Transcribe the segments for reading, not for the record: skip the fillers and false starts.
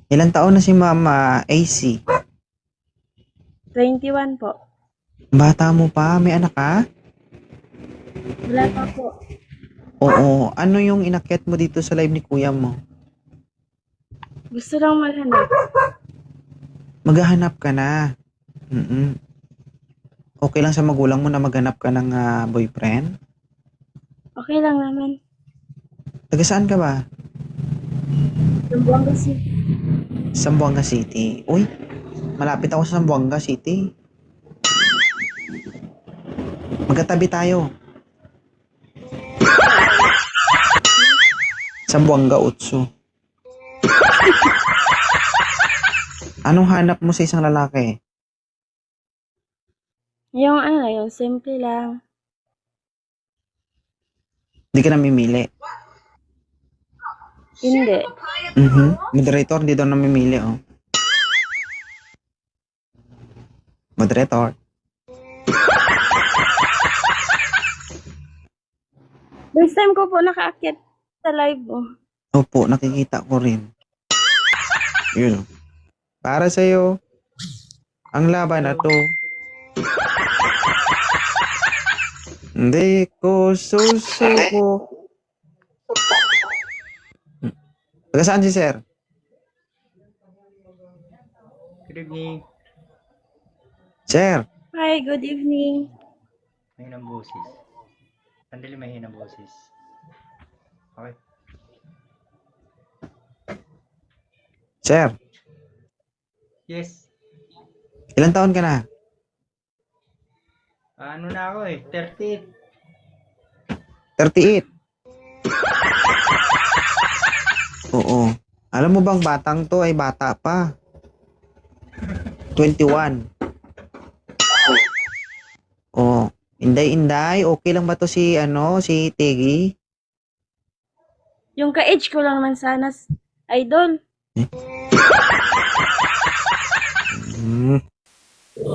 Ilang taon na si Mama AC? 21 po. Bata mo pa, may anak ka? Wala pa po. Oo, ano yung inakyat mo dito sa live ni kuya mo? Gusto lang maghanap. Maghahanap ka na. Mm. Okay lang sa magulang mo na maghanap ka ng boyfriend? Okay lang naman. Taga saan ka ba? Zamboanga City. Zamboanga City. Uy, malapit ako sa Zamboanga City. Magkatabi tayo. Zamboanga Utsu. Anong hanap mo sa isang lalaki? Yung simple lang. Hindi ka namimili. Hindi. Moderator, hindi daw namimili, oh. Moderator. First time ko po nakaakyat sa live oh. Opo, nakikita ko rin. Yun, oh. Para sa'yo, ang laban na to. Hindi ko susuko. Taga saan si sir? Good evening. Sir, Hi, good evening. Mahinang boses. Sandali, mahinang boses. Okay. sir, Yes. ilang taon ka na? Ano na ako eh? 30. 38. Oo. Alam mo bang batang to ay bata pa? 21. Oh, Inday, okay lang ba to si si Tegi? Yung ka-age ko lang naman sana, idol.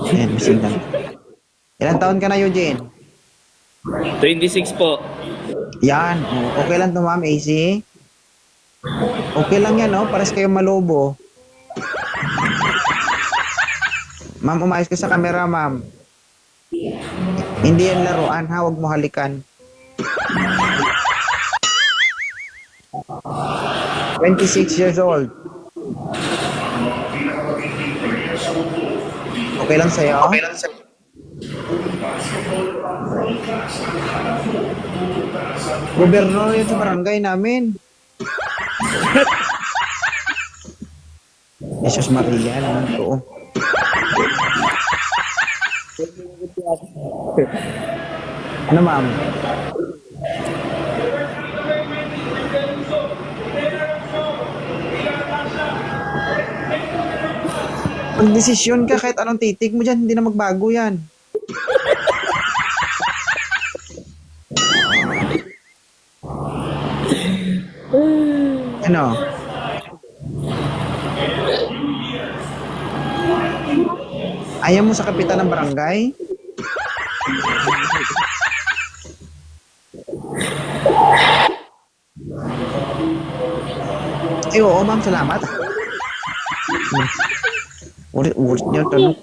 Ayan, masigang. Ilang taon ka na, Eugene? 26 po. Yan. Oh, okay lang to, ma'am, AC? Okay lang yan, oh. Pares kayo malobo. Ma'am, umayos ka sa camera, ma'am. Hindi yan laruan, ha? Huwag mo halikan. 26 years old. Okay lang sa'yo? Okay lang sa'yo. Gobernador yun sa barangay namin. Jesus Maria naman to. Ano, ma'am? Pag-desisyon ka kahit anong titik mo dyan, hindi na magbago yan. Ano? Ayaw mo sa kapitan ng barangay? Ay, oo, ma'am, salamat. Ulit niyo tanong.